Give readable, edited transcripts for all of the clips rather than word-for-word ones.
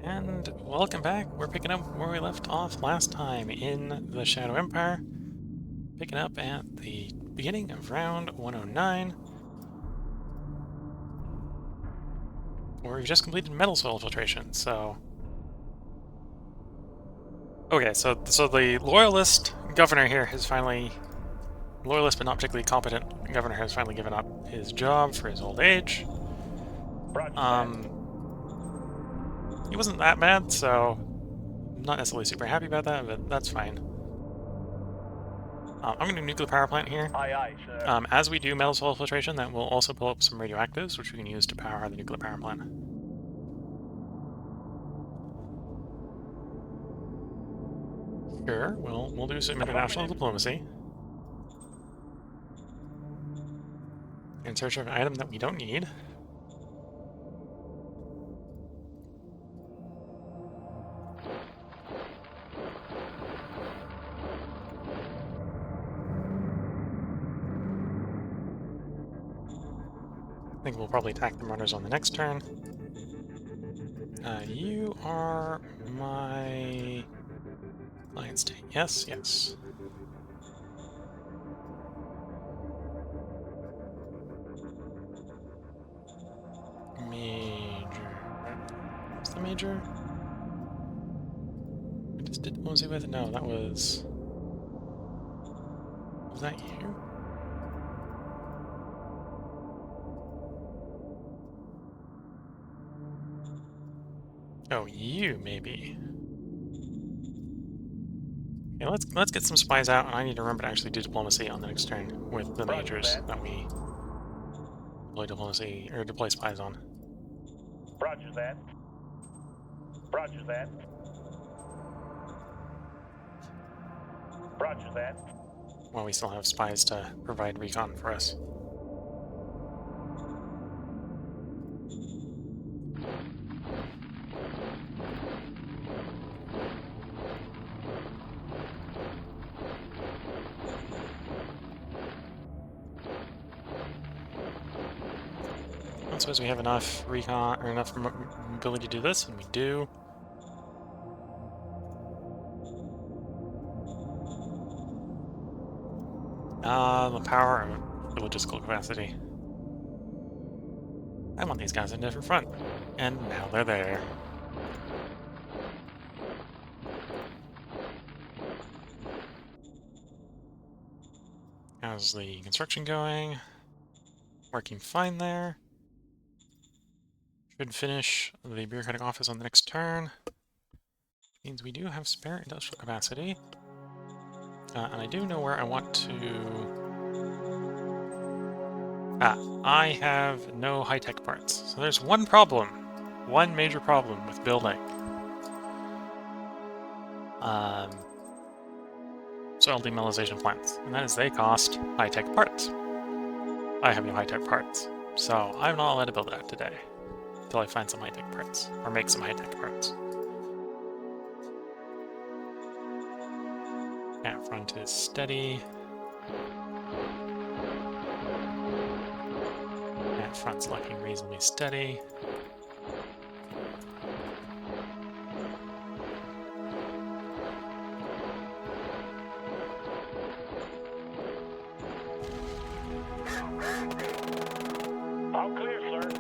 And welcome back. We're picking up where we left off last time in the Shadow Empire. Picking up at the beginning of round 109. Where we've just completed metal soil filtration, so... Okay, so the loyalist governor here has finally... Loyalist but not particularly competent governor has finally given up his job for his old age. He wasn't that bad, so I'm not necessarily super happy about that, but that's fine. I'm going to do nuclear power plant here. Aye, aye, sir. As we do metal soil filtration, that will also pull up some radioactives, which we can use to power the nuclear power plant. Sure, we'll do some international diplomacy. In search of an item that we don't need. I think we'll probably attack the runners on the next turn. You are my client state. Yes, yes. Major. What's the major? I just did diplomacy with? No, that was... Was that you? Oh, you, maybe. Okay, let's get some spies out, and I need to remember to actually do diplomacy on the next turn with the majors that we deploy diplomacy, or deploy spies on. Roger that. Roger that. Roger that. While we still have spies to provide recon for us. I suppose we have enough recon, or enough ability to do this, and we do. The power of the logistical capacity. I want these guys in a different front. And now they're there. How's the construction going? Working fine there. Should finish the bureaucratic office on the next turn. Means we do have spare industrial capacity. And I do know where I want to... I have no high-tech parts. So there's one problem. One major problem with building. Soil demineralization plants. And that is they cost high-tech parts. I have no high-tech parts. So I'm not allowed to build that today. Until I find some high-tech parts. Or make some high-tech parts. That front is steady. That front's looking reasonably steady. All clear, sir.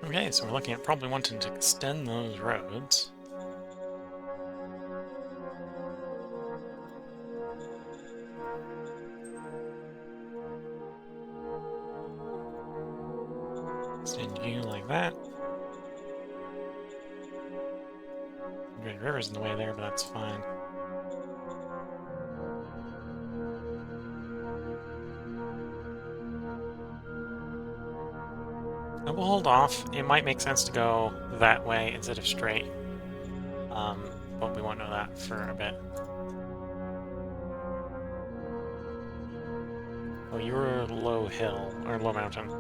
Okay, so we're looking at probably wanting to extend those roads. Extend you like that. Red River's in the way there, but that's fine. I will hold off. It might make sense to go that way instead of straight. But we won't know that for a bit. Oh, you're low hill, or low mountain.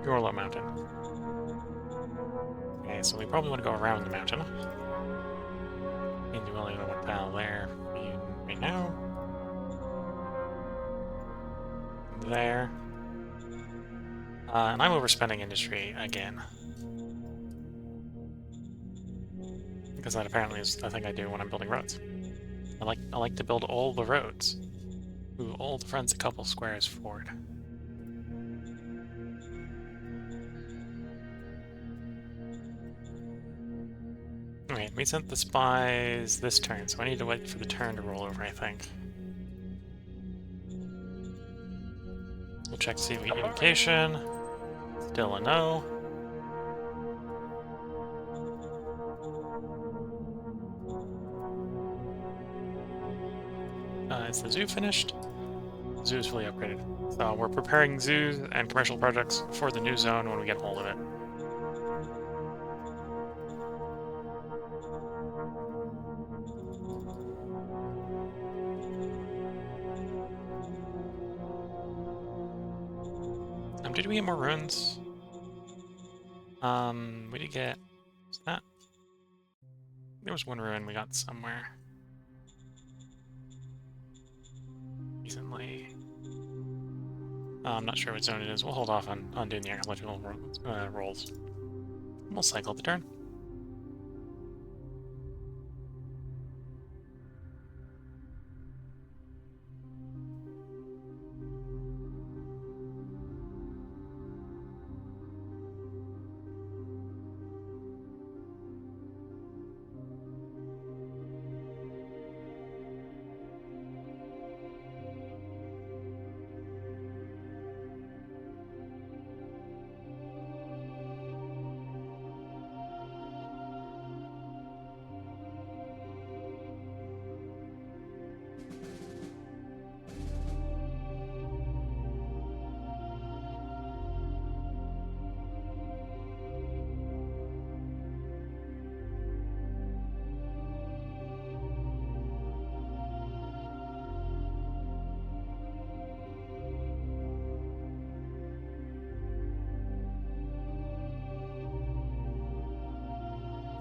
You're low mountain. Okay, so we probably want to go around the mountain. And you only know one panel there for you right now. There. And I'm overspending industry again. Because that apparently is the thing I do when I'm building roads. I like to build all the roads. Ooh, all the friends a couple squares forward. Alright, we sent the spies this turn, so I need to wait for the turn to roll over, I think. We'll check to see if we get indication. Still a no. Is the zoo finished? The zoo is fully upgraded. So we're preparing zoos and commercial projects for the new zone when we get hold of it. Did we get more ruins? We did get... What's that? There was one ruin we got somewhere. Recently. I'm not sure what zone it is. We'll hold off on doing the archaeological rolls. We'll cycle the turn.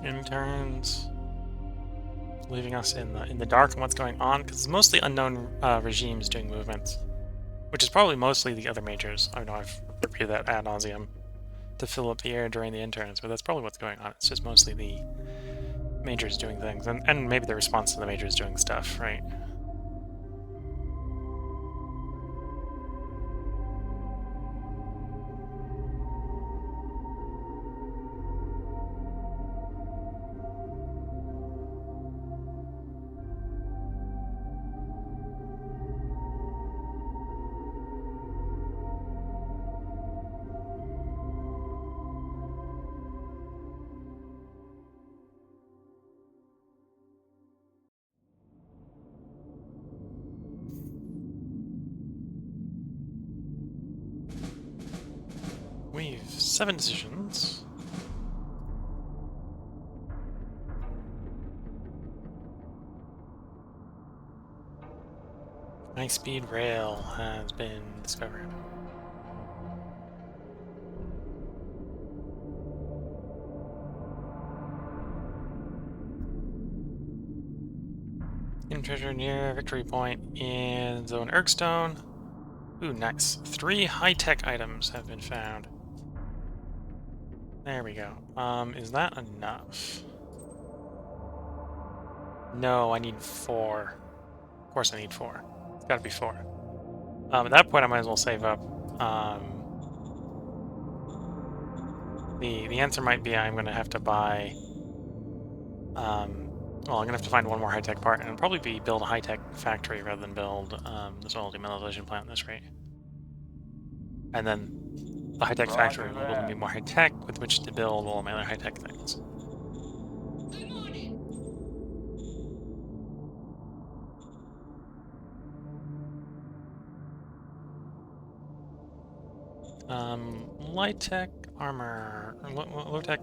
Interns, leaving us in the dark on what's going on, because it's mostly unknown regimes doing movements, which is probably mostly the other majors. I know I've repeated that ad nauseum to fill up the air during the interns, but that's probably what's going on. It's just mostly the majors doing things, and maybe the response to the majors doing stuff, right? We've 7 decisions. High-speed rail has been discovered. Hidden treasure near Victory Point in Zone Ergstone. Ooh, nice. 3 high-tech items have been found. There we go. Is that enough? No, I need 4. Of course I need 4. It's gotta be 4. At that point I might as well save up. The answer might be I'm gonna have to buy... well, I'm gonna have to find one more high-tech part, and it'll probably be build a high-tech factory rather than build this oil demilitarization plant at this rate. And then the high-tech factory will be more high-tech with which to build all my other high-tech things. Light-tech armor, or low-tech,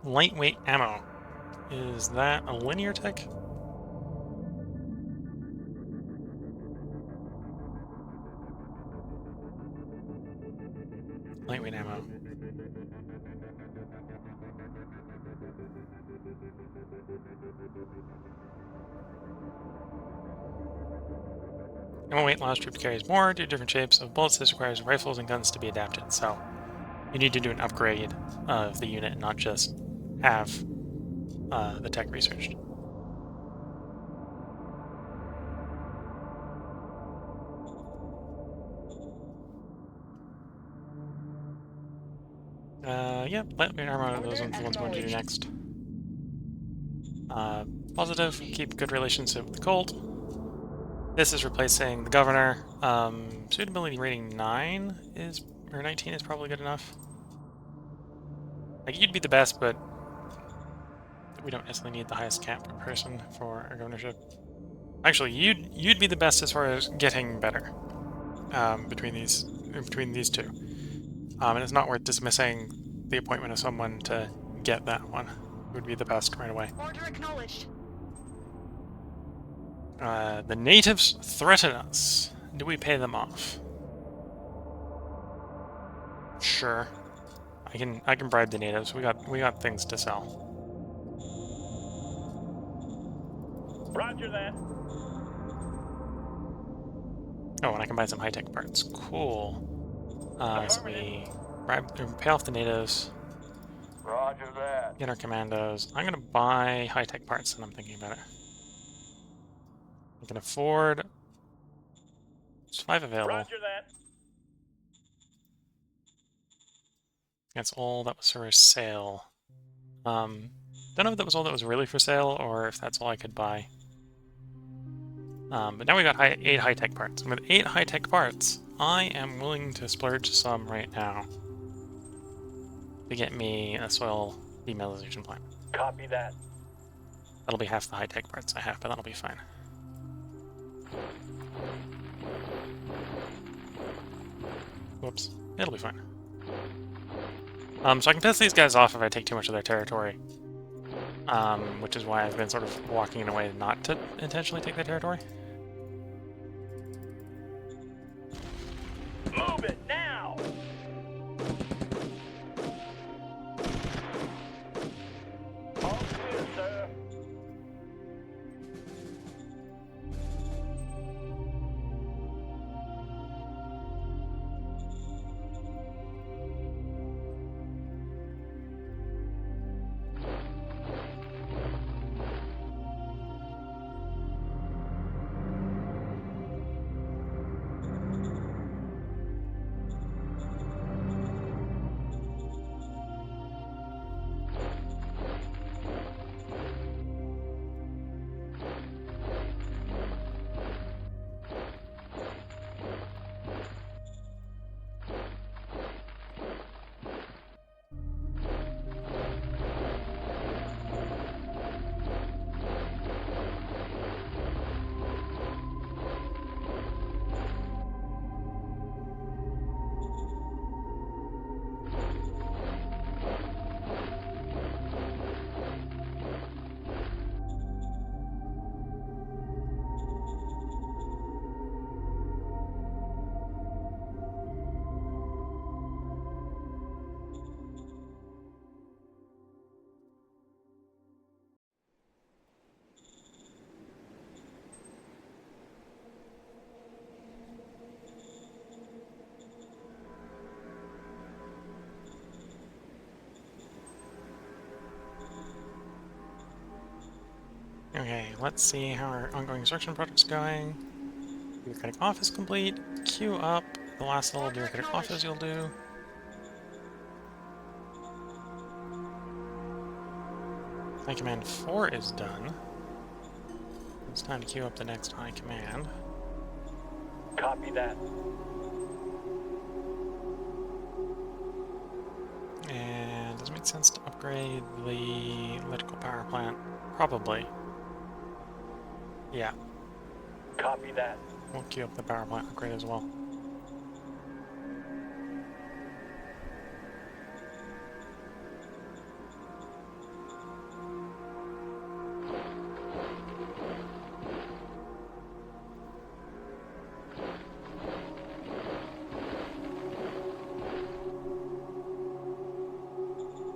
lightweight ammo. Is that a linear tech? Lightweight ammo. Ammo weight allows troop to carry more due to different shapes of bullets. This requires rifles and guns to be adapted. So you need to do an upgrade of the unit, not just have the tech researched. Yep, lightweight armor, those are the ones we want to do next. Positive, keep good relationship with the cult. This is replacing the governor. Suitability rating 9 is, or 19 is probably good enough. Like, you'd be the best, but we don't necessarily need the highest cap per person for our governorship. Actually, you'd be the best as far as getting better between these two. And it's not worth dismissing the appointment of someone to get that one. It would be the best right away. Order acknowledged. The natives threaten us. Do we pay them off? Sure. I can bribe the natives. We got things to sell. Roger that. Oh, and I can buy some high-tech parts. Cool. So we pay off the natives. Roger that. Get our commandos. I'm gonna buy high-tech parts, and I'm thinking about it. I can afford. There's 5 available. Roger that. That's all that was for sale. Don't know if that was all that was really for sale, or if that's all I could buy. But now we got 8 high-tech parts. And with 8 high-tech parts, I am willing to splurge some right now to get me a soil demineralization plant. Copy that. That'll be half the high-tech parts I have, but that'll be fine. Whoops. It'll be fine. So I can piss these guys off if I take too much of their territory. Which is why I've been sort of walking in a way not to intentionally take their territory. Move it now. All clear, sir. Okay, let's see how our ongoing construction project's going. Bureaucratic office complete. Queue up the last little bureaucratic office you'll do. High Command 4 is done. It's time to queue up the next High Command. Copy that. And does it make sense to upgrade the electrical power plant? Probably. Yeah, Copy that. we'll queue up the power plant upgrade as well.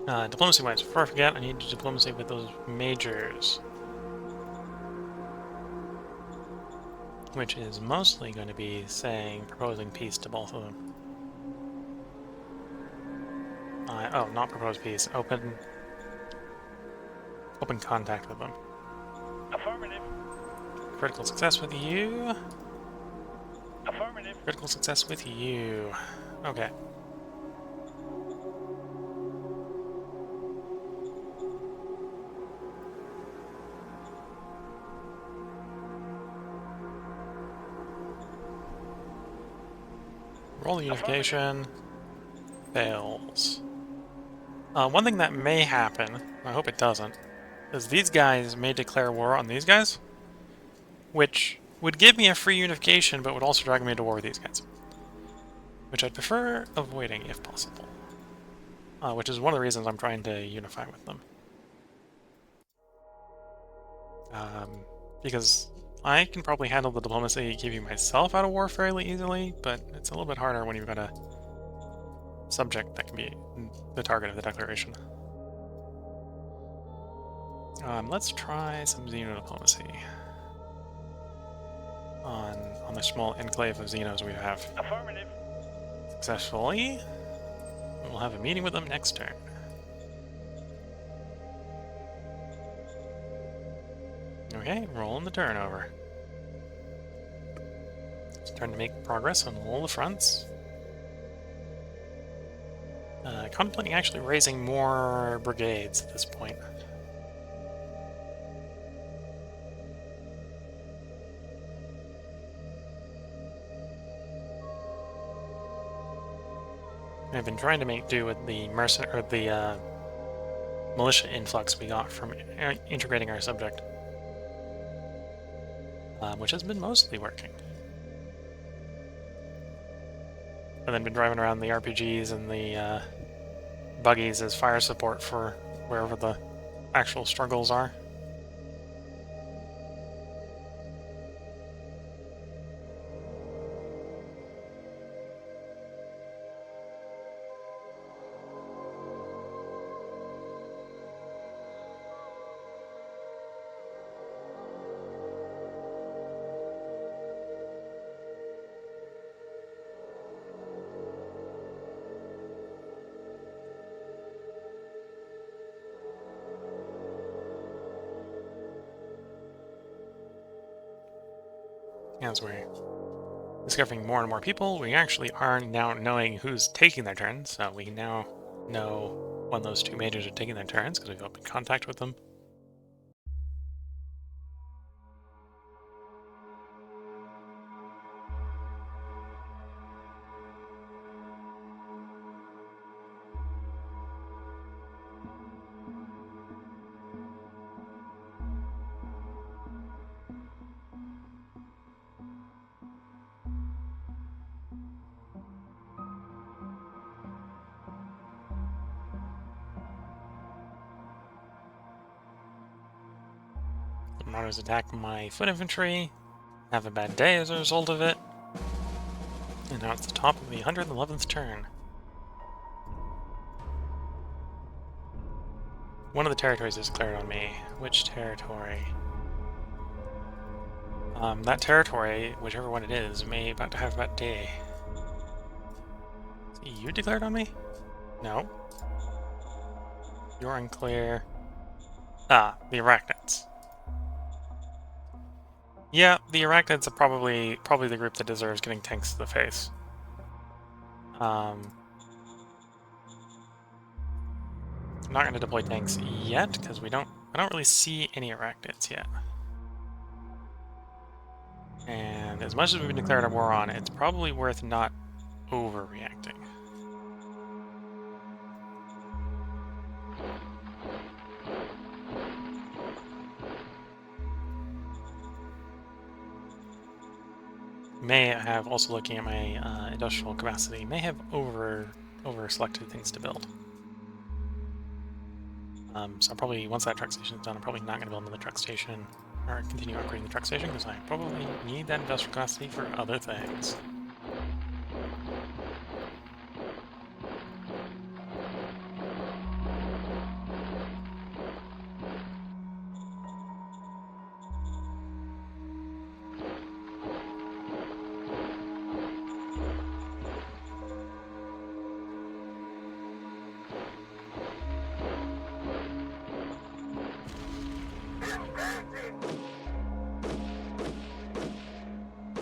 Diplomacy-wise, before I forget, I need diplomacy with those majors. Which is mostly going to be saying, proposing peace to both of them. Oh, not propose peace. Open contact with them. Affirmative. Critical success with you. Affirmative. Critical success with you. Okay. Roll unification. Fails. One thing that may happen, I hope it doesn't, is these guys may declare war on these guys, which would give me a free unification, but would also drag me to war with these guys. Which I'd prefer avoiding if possible. Which is one of the reasons I'm trying to unify with them. Because I can probably handle the diplomacy keeping myself out of war fairly easily, but it's a little bit harder when you've got a subject that can be the target of the declaration. Let's try some Xeno diplomacy on the small enclave of Xenos we have. Affirmative. Successfully. We'll have a meeting with them next turn. Okay, rolling the turnover. Starting to make progress on all the fronts. Contemplating actually raising more brigades at this point. I've been trying to make do with the militia influx we got from integrating our subject, which has been mostly working. And then been driving around the RPGs and the buggies as fire support for wherever the actual struggles are. As we're discovering more and more people, we actually are now knowing who's taking their turns, so we now know when those two majors are taking their turns, because we've opened contact with them. Marauders attack my foot infantry, have a bad day as a result of it, and now it's the top of the 111th turn. One of the territories is declared on me. Which territory? That territory, whichever one it is, may about to have a bad day. Is you declared on me? No. You're unclear. Ah, the Arachnids. Yeah, the Arachnids are probably the group that deserves getting tanks to the face. I'm not going to deploy tanks yet because I don't really see any Arachnids yet. And as much as we've been declared a war on, it's probably worth not overreacting. May have, also looking at my industrial capacity, may have over-selected things to build. So probably, once that truck station is done, I'm probably not going to build another truck station, or continue upgrading the truck station, because I probably need that industrial capacity for other things.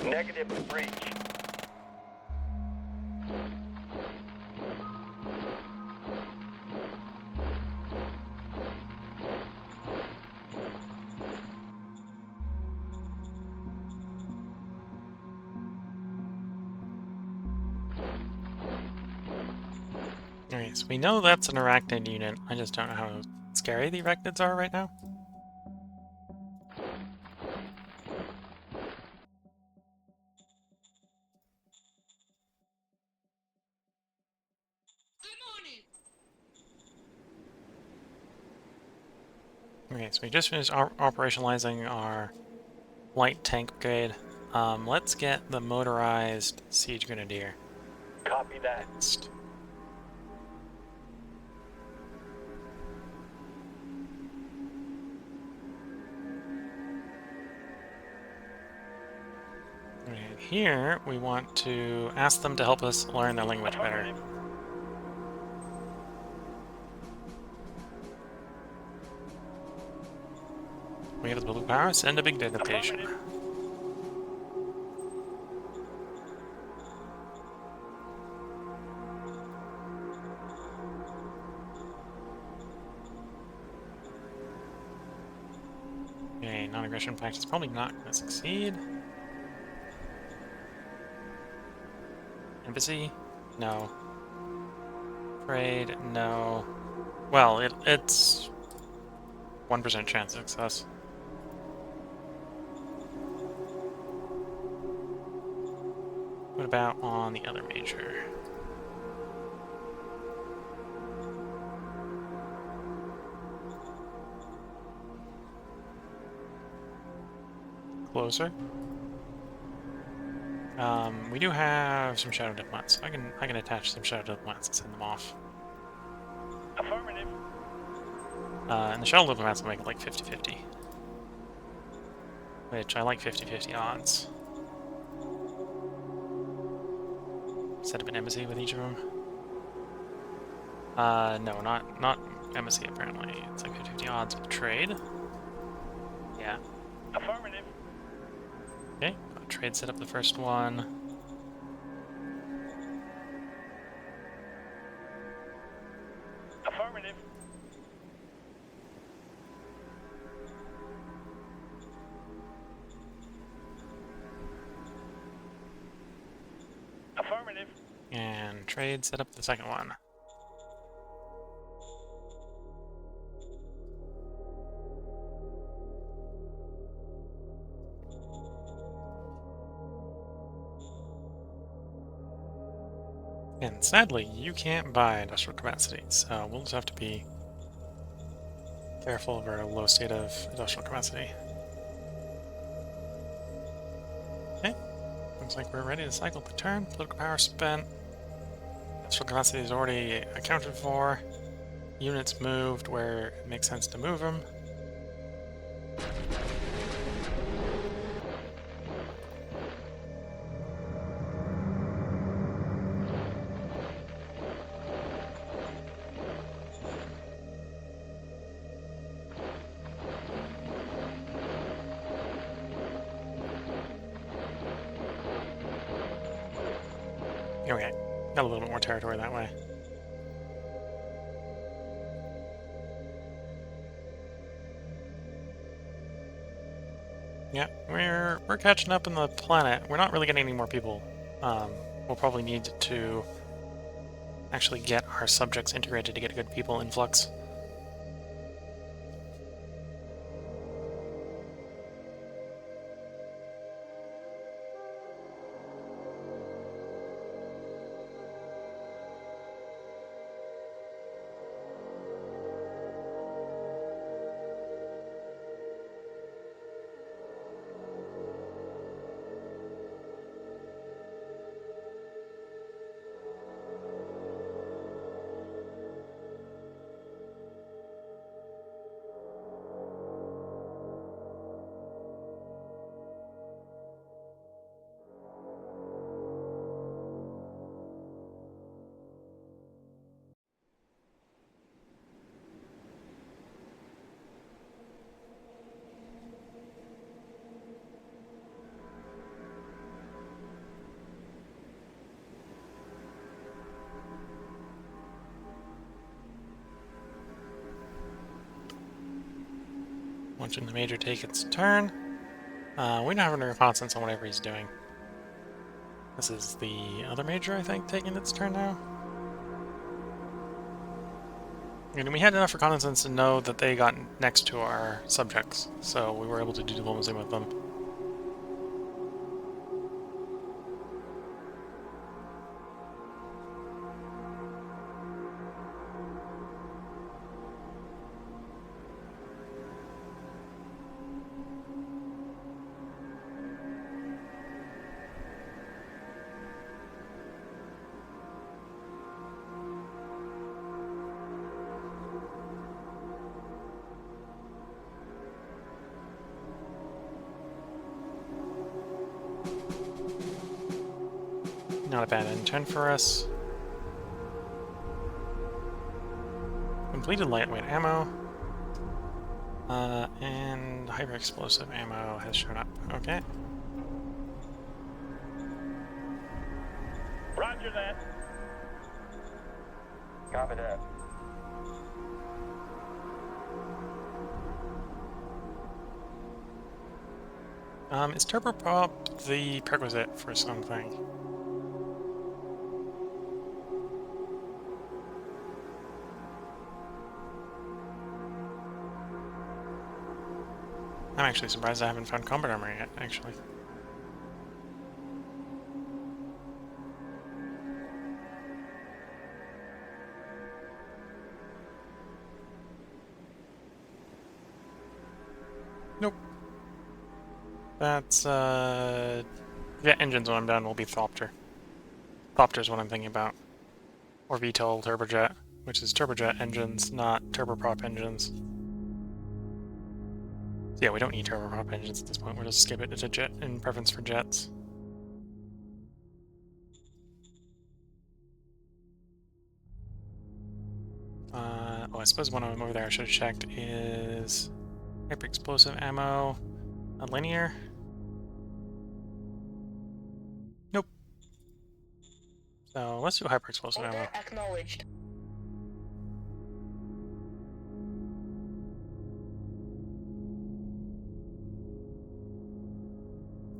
Negative breach. Okay, so we know that's an arachnid unit. I just don't know how scary the arachnids are right now. Okay, so we just finished operationalizing our light tank upgrade. Let's get the motorized siege grenadier Copy that. next. And here we want to ask them to help us learn their language better. Affirmative. We have the blue power, send a big data station. Affirmative. Okay, non-aggression pact is probably not going to succeed. Embassy? No. Trade? No. Well, it's 1% chance of success. What about on the other major? Closer. We do have some shadow diplomats. I can attach some shadow diplomats and send them off. Affirmative. And the shadow diplomats will make it like 50-50. Which I like 50-50 odds. Set up an embassy with each of them. No, not embassy apparently. It's like 50-50 odds with trade. Yeah. Affirmative. Okay, got trade set up the first one. Affirmative. Affirmative. And trade set up the second one. And sadly, you can't buy industrial capacity, so we'll just have to be careful of our low state of industrial capacity. Okay, looks like we're ready to cycle the turn. Political power spent. Industrial capacity is already accounted for. Units moved where it makes sense to move them. Okay, got a little bit more territory that way. Yeah, we're catching up in the planet. We're not really getting any more people. We'll probably need to actually get our subjects integrated to get a good people influx. watching the Major take its turn. We don't have any reconnaissance on whatever he's doing. This is the other Major, I think, taking its turn now. And we had enough reconnaissance to know that they got next to our subjects, so we were able to do diplomacy with them. Not a bad end turn for us. Completed lightweight ammo. And hyper explosive ammo has shown up. Okay. Roger that. Copy that. Is turboprop the prerequisite for something? I'm actually surprised I haven't found combat armor yet, actually. Nope. That's, yeah, engines when I'm done will be Thopter. Thopter's what I'm thinking about. Or VTOL turbojet, which is turbojet engines, not turboprop engines. So yeah, we don't need turboprop engines at this point. We'll just skip it to jet in preference for jets. Oh, I suppose one of them over there I should have checked is hyper explosive ammo, a linear. Nope. So let's do hyper explosive ammo. Acknowledged.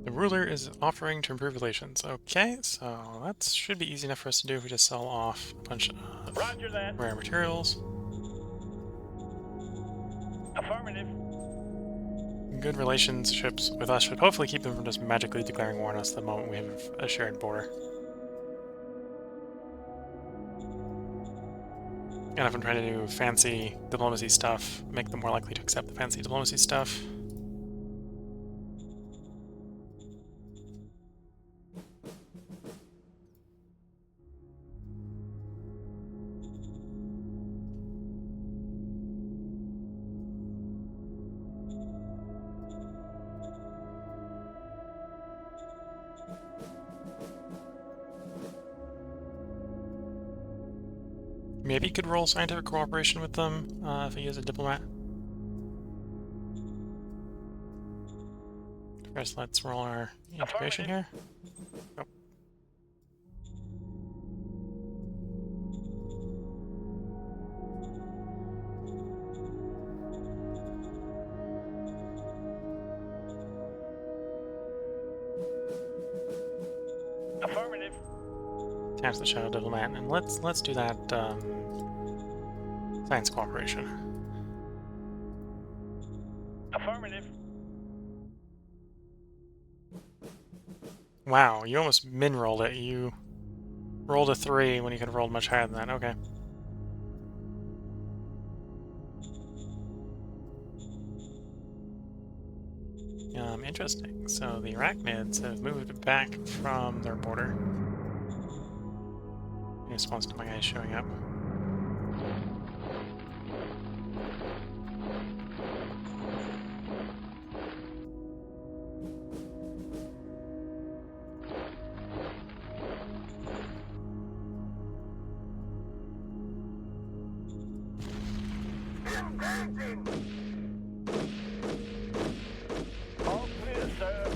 The ruler is offering to improve relations. Okay, so that should be easy enough for us to do if we just sell off a bunch of Roger that. rare materials. Affirmative. Good relationships with us should hopefully keep them from just magically declaring war on us the moment we have a shared border. And if I'm trying to do fancy diplomacy stuff, make them more likely to accept the fancy diplomacy stuff. Maybe could roll scientific cooperation with them if he is a diplomat. First, let's roll our integration here. Oh. Affirmative. Attach the shadow diplomat, and let's do that science cooperation. Affirmative. Wow, you almost min-rolled it. You rolled a 3 when you could have rolled much higher than that. Okay. Interesting. So the arachnids have moved back from their border in response to my guys showing up. All clear, sir.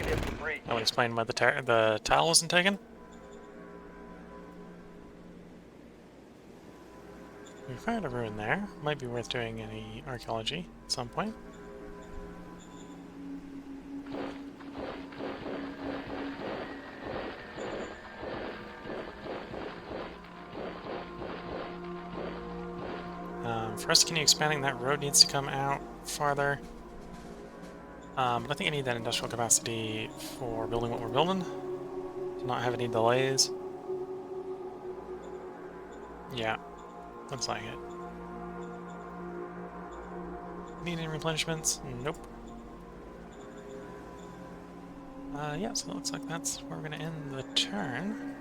Negative. Breach. That would explain why the tile wasn't taken. We found a ruin there. Might be worth doing any archaeology at some point. For us to continue expanding, that road needs to come out farther. But I think I need that industrial capacity for building what we're building, to not have any delays. Yeah, looks like it. Need any replenishments? Nope. Yeah, so it looks like that's where we're going to end the turn.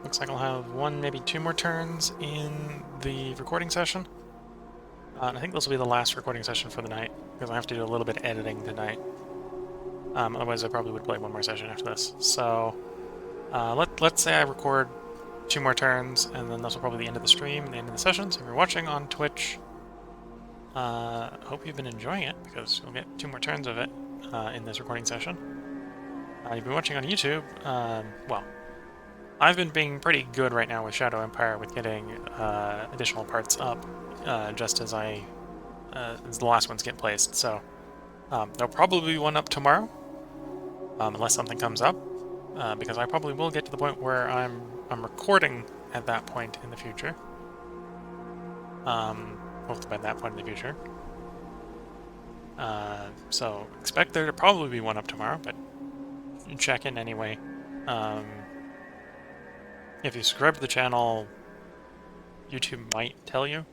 Looks like I'll have one, maybe two more turns in the recording session. And I think this will be the last recording session for the night, because I have to do a little bit of editing tonight. Otherwise I probably would play one more session after this. So, let's say I record two more turns, and then this will probably be the end of the stream and the end of the session. So if you're watching on Twitch, hope you've been enjoying it, because you'll get two more turns of it in this recording session. You've been watching on YouTube, well, I've been being pretty good right now with Shadow Empire with getting additional parts up, just as as the last ones get placed. So there'll probably be one up tomorrow, unless something comes up, because I probably will get to the point where I'm recording at that point in the future. Hopefully by that point in the future. So expect there to probably be one up tomorrow, but check in anyway. If you subscribe to the channel, YouTube might tell you.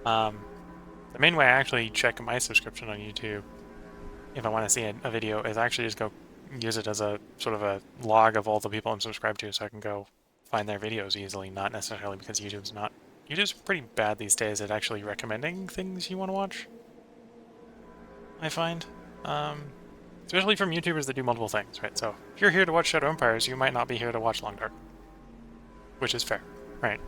The main way I actually check my subscription on YouTube, if I want to see a video, is actually just go use it as a sort of a log of all the people I'm subscribed to, so I can go find their videos easily, not necessarily because YouTube's pretty bad these days at actually recommending things you want to watch, I find. Especially from YouTubers that do multiple things, right? So, if you're here to watch Shadow Empires, you might not be here to watch Long Dark. Which is fair, right?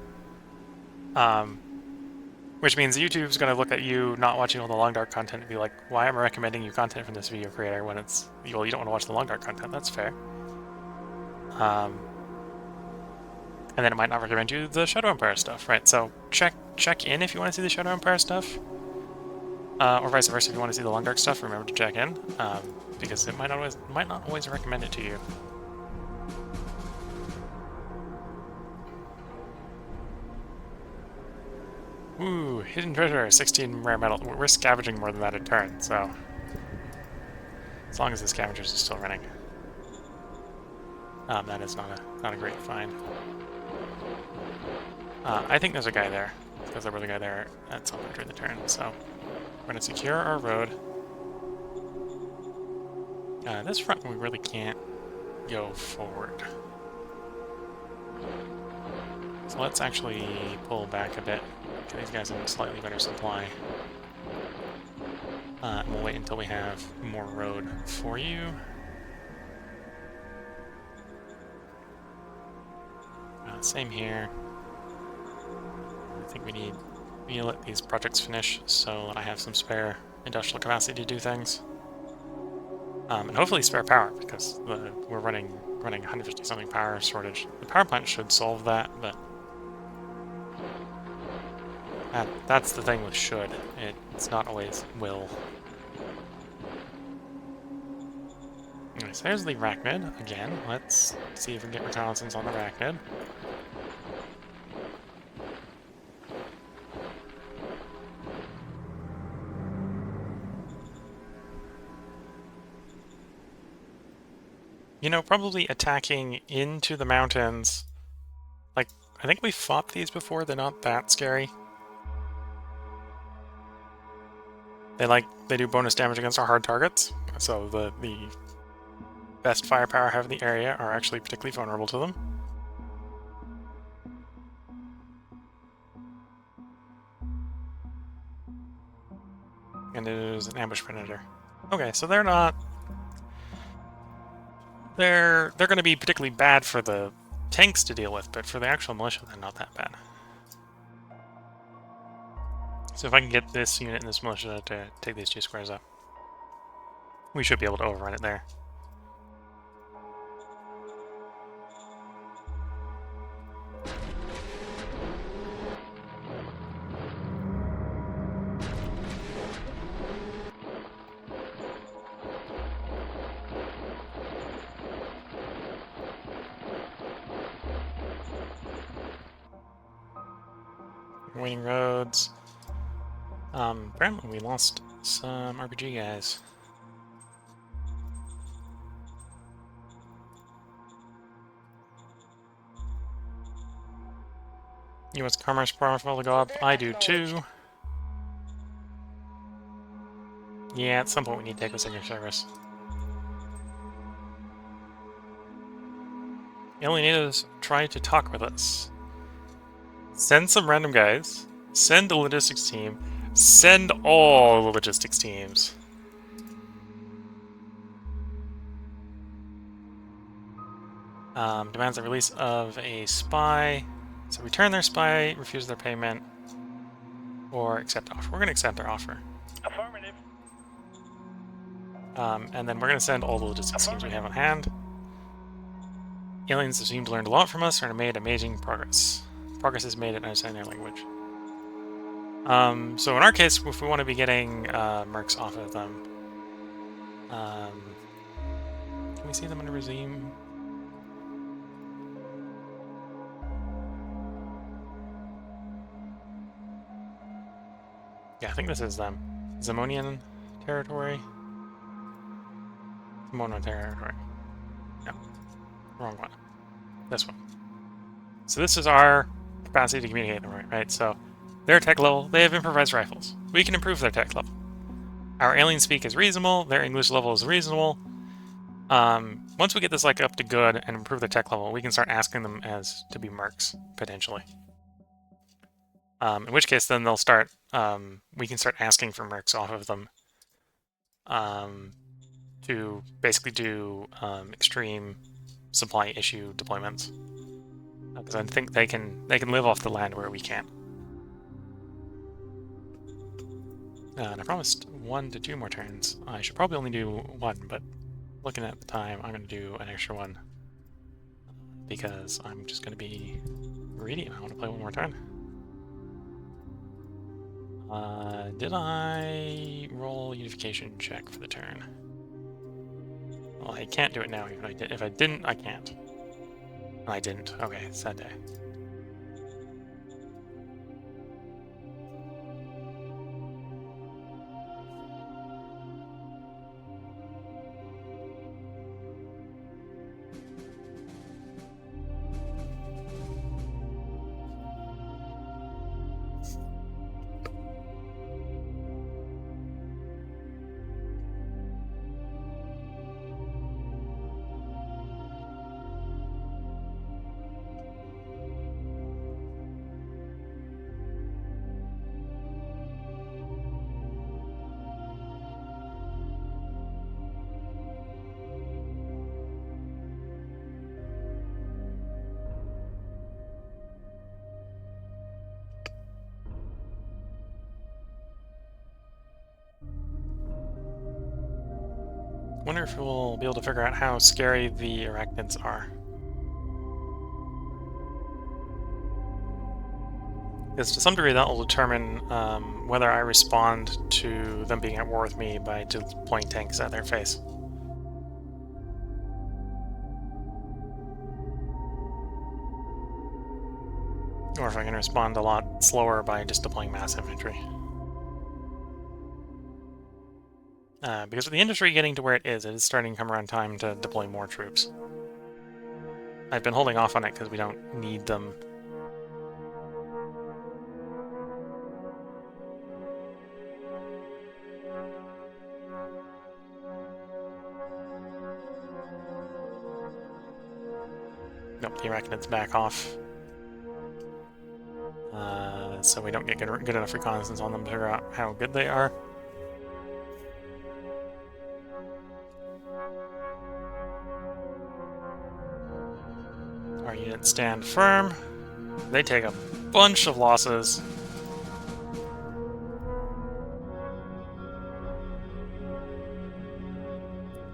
Which means YouTube's going to look at you not watching all the Long Dark content and be like, why am I recommending you content from this video creator when it's, well, you don't want to watch the Long Dark content, that's fair. And then it might not recommend you the Shadow Empire stuff, right? So, check in if you want to see the Shadow Empire stuff. Or vice versa, if you want to see the Long Dark stuff, remember to check in, because it might not always recommend it to you. Ooh, hidden treasure, 16 rare metal. We're scavenging more than that a turn, so as long as the scavengers are still running, that is not a great find. I think there's a guy there, because there was a guy there at some point during the turn, so we're going to secure our road. This front we really can't go forward. So let's actually pull back a bit, get these guys in a slightly better supply. And we'll wait until we have more road for you. Same here. I think we need to let these projects finish so that I have some spare industrial capacity to do things. And hopefully spare power, because we're running 150 something power shortage. The power plant should solve that, but that's the thing with should. It's not always will. Okay, so there's the Arachnid again. Let's see if we can get reconnaissance on the Arachnid. You know, probably attacking into the mountains. Like, I think we've fought these before, they're not that scary. They do bonus damage against our hard targets, so the best firepower I have in the area are actually particularly vulnerable to them. And it is an ambush predator. Okay, so they're not... They're going to be particularly bad for the tanks to deal with, but for the actual militia, they're not that bad. So if I can get this unit and this militia to take these 2 squares up, we should be able to overrun it there. Waiting roads. Apparently we lost some RPG guys. U.S. Commerce profile to go up. I do too. Yeah, at some point we need to take this in your service. Alienators try to talk with us. Send some random guys. Send a logistics team. Send all the logistics teams. Demands the release of a spy. So return their spy, refuse their payment, or accept offer. We're going to accept their offer. Affirmative. And then we're going to send all the logistics teams we have on hand. Aliens have seemed to learn a lot from us and have made amazing progress. Progress is made at understanding their language. So in our case, if we want to be getting mercs off of them, can we see them under regime? Yeah, I think this is them. Zemonian territory? Zemono territory. No. Wrong one. This one. So this is our capacity to communicate them, right? So their tech level, they have improvised rifles. We can improve their tech level. Our alien speak is reasonable, their English level is reasonable. Once we get this like up to good and improve their tech level, we can start asking them as to be mercs, potentially. In which case then they'll start, we can start asking for mercs off of them to basically do extreme supply issue deployments. Because I think they can live off the land where we can't. And I promised 1 to 2 more turns. I should probably only do 1, but looking at the time, I'm going to do an extra 1. Because I'm just going to be greedy and I want to play 1 more turn. Did I roll unification check for the turn? Well, I can't do it now. If I didn't, I can't. And I didn't. Okay, sad day. Wonder if we'll be able to figure out how scary the arachnids are. Because to some degree that will determine whether I respond to them being at war with me by deploying tanks at their face. Or if I can respond a lot slower by just deploying mass infantry. Because with the industry getting to where it is starting to come around time to deploy more troops. I've been holding off on it because we don't need them. Nope, the arachnids back off. So we don't get good enough reconnaissance on them to figure out how good they are. Our units stand firm. They take a bunch of losses.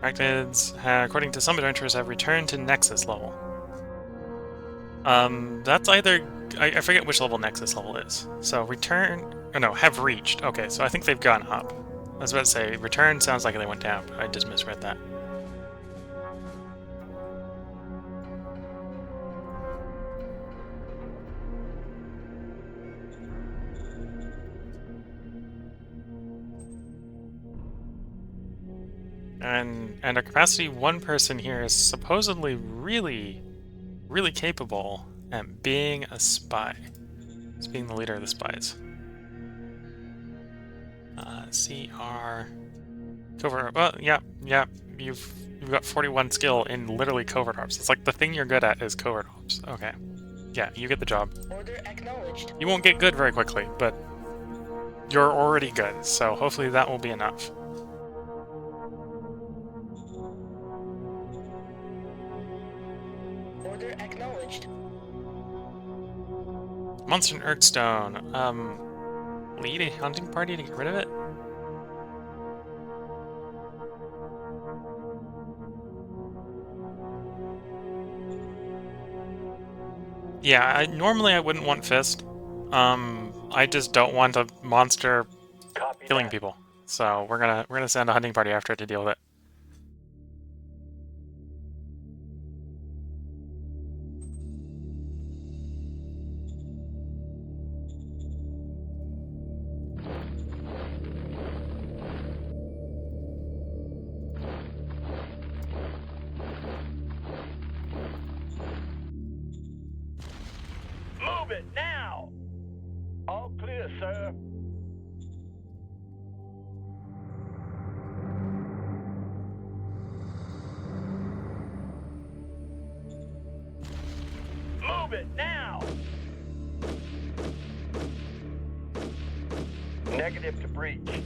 Arachnids, according to some adventurers, have returned to Nexus level. That's either... I forget which level Nexus level is. So return... Oh no, have reached. Okay, so I think they've gone up. I was about to say, return sounds like they went down, but I just misread that. And our capacity, one person here is supposedly really capable at being a spy. It's being the leader of the spies. CR... Covert... Well, yeah, you've got 41 skill in literally covert ops. It's like the thing you're good at is covert ops. Okay. Yeah, you get the job. Order acknowledged. You won't get good very quickly, but you're already good, so hopefully that will be enough. Order acknowledged. Monster and Urkstone. Lead a hunting party to get rid of it? Yeah, normally I wouldn't want Fist. I just don't want a monster Copy killing that. people. So we're gonna send a hunting party after it to deal with it. Move it now! All clear, sir. Move it now! Negative to breach.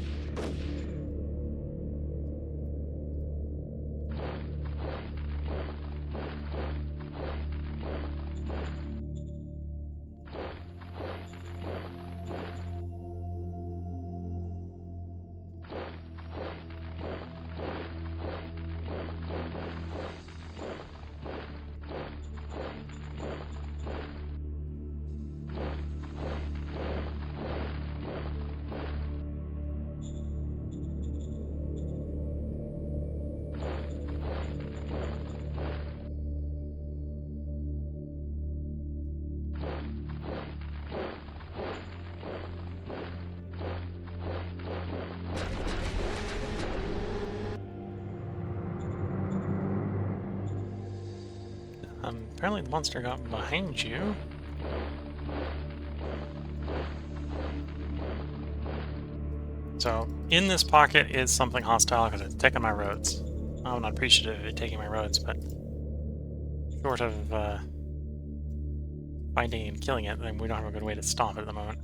Apparently the monster got behind you. So, in this pocket is something hostile because it's taking my roads. I'm not appreciative of it taking my roads, but short of finding and killing it, then we don't have a good way to stop it at the moment.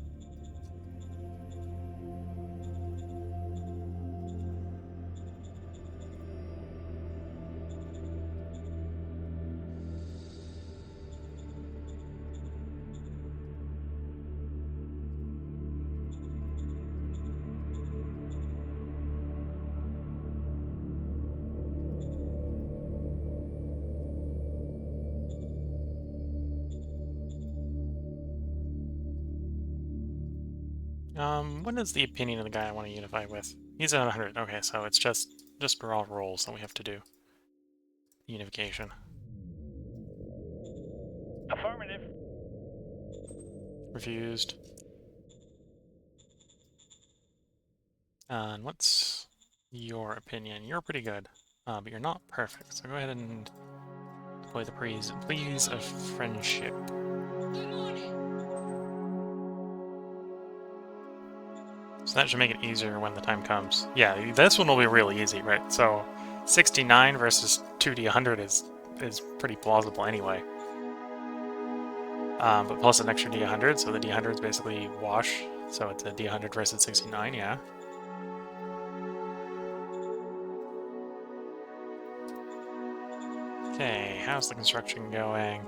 What is the opinion of the guy I want to unify with? He's at 100. Okay, so it's just raw rolls that we have to do. Unification. Affirmative. Refused. And what's your opinion? You're pretty good, but you're not perfect. So go ahead and deploy the pleas of friendship. So that should make it easier when the time comes. Yeah, this one will be really easy, right? So 69 versus 2d100 is pretty plausible anyway. But plus an extra d100, so the d100 is basically wash. So it's a d100 versus 69, yeah. Okay, how's the construction going?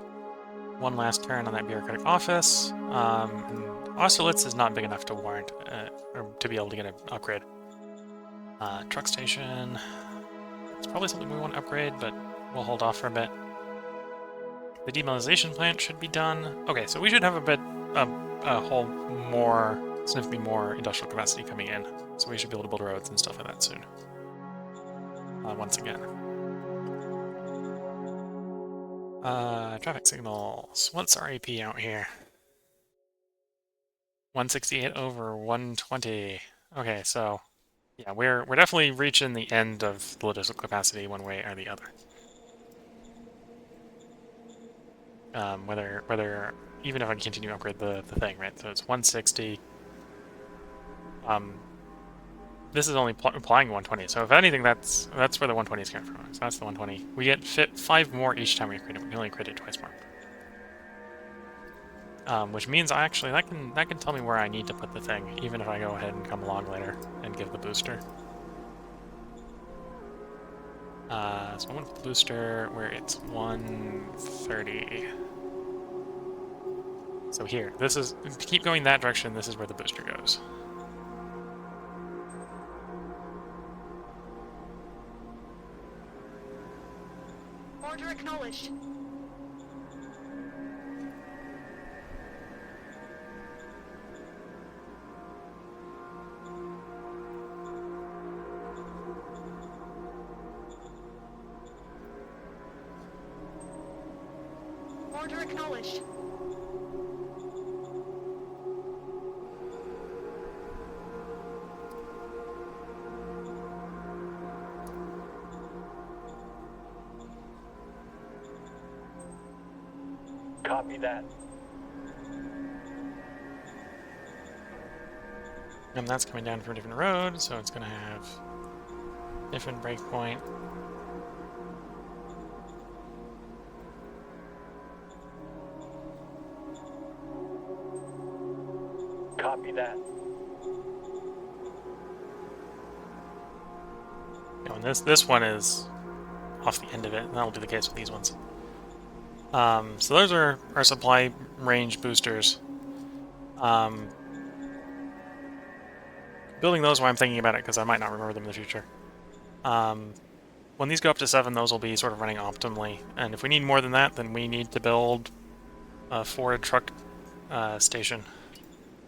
One last turn on that bureaucratic office. And Austerlitz is not big enough to warrant, or to be able to get an upgrade. Truck station. It's probably something we want to upgrade, but we'll hold off for a bit. The demilitarization plant should be done. Okay, so we should have a whole more, significantly more industrial capacity coming in. So we should be able to build roads and stuff like that soon. Once again. Traffic signals. What's our AP out here? 168 over 120. Okay, so yeah, we're definitely reaching the end of the logistical capacity one way or the other. Whether even if I continue to upgrade the thing, right? So it's 160. This is only applying 120. So if anything, that's where the 120 is coming from. So that's the 120. We get 5 more each time we create it. We can only create it twice more. Which means that can tell me where I need to put the thing, even if I go ahead and come along later and give the booster. So I'm going to put the booster where it's 130. So here, this is, to keep going that direction, this is where the booster goes. Order acknowledged. Order acknowledged. Copy that. And that's coming down from a different road, so it's going to have different breakpoint. Copy that. And this one is off the end of it, and that'll be the case with these ones. So those are our supply range boosters. Building those while I'm thinking about it, because I might not remember them in the future. When these go up to 7, those will be sort of running optimally. And if we need more than that, then we need to build a Ford truck station.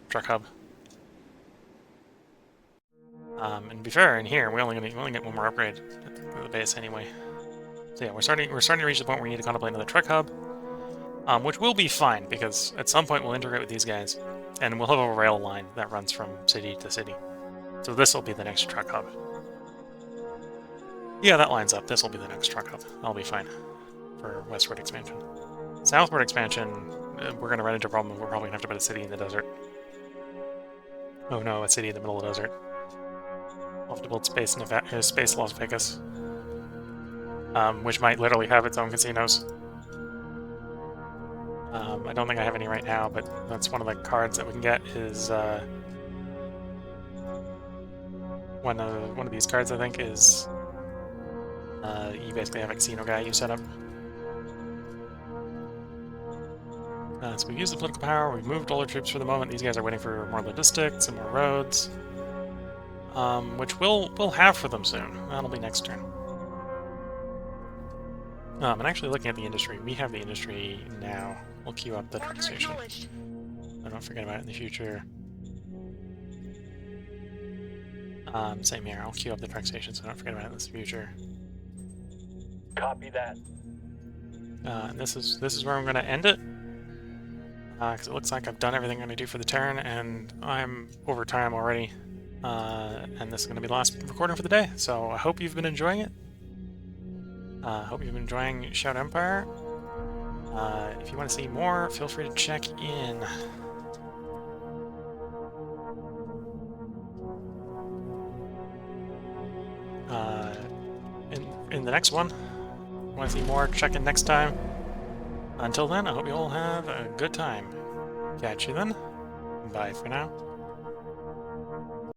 Truck hub. And to be fair, in here, we only get one more upgrade at the base anyway. So yeah, we're starting to reach the point where we need to contemplate another truck hub, which will be fine, because at some point we'll integrate with these guys, and we'll have a rail line that runs from city to city. So this will be the next truck hub. Yeah, that lines up. This will be the next truck hub. That'll be fine for westward expansion. Southward expansion, we're going to run into a problem. We're probably going to have to put a city in the desert. Oh no, a city in the middle of the desert. We'll have to build space Las Vegas. Which might literally have its own casinos. I don't think I have any right now, but that's one of the cards that we can get is one of these cards, I think, is you basically have a casino guy you set up. So we've used the political power, we've moved all our troops for the moment. These guys are waiting for more logistics and more roads, which we'll have for them soon. That'll be next turn. And actually looking at the industry, we have the industry now. We'll queue up the truck station. I don't forget about it in the future. Same here, I'll queue up the truck station so I don't forget about it in the future. Copy that. And this is where I'm going to end it. Because it looks like I've done everything I'm going to do for the turn, and I'm over time already. And this is going to be the last recording for the day, so I hope you've been enjoying it. Hope you've been enjoying Shout Empire. If you want to see more, feel free to check in. In the next one. Want to see more? Check in next time. Until then, I hope you all have a good time. Catch you then. Bye for now.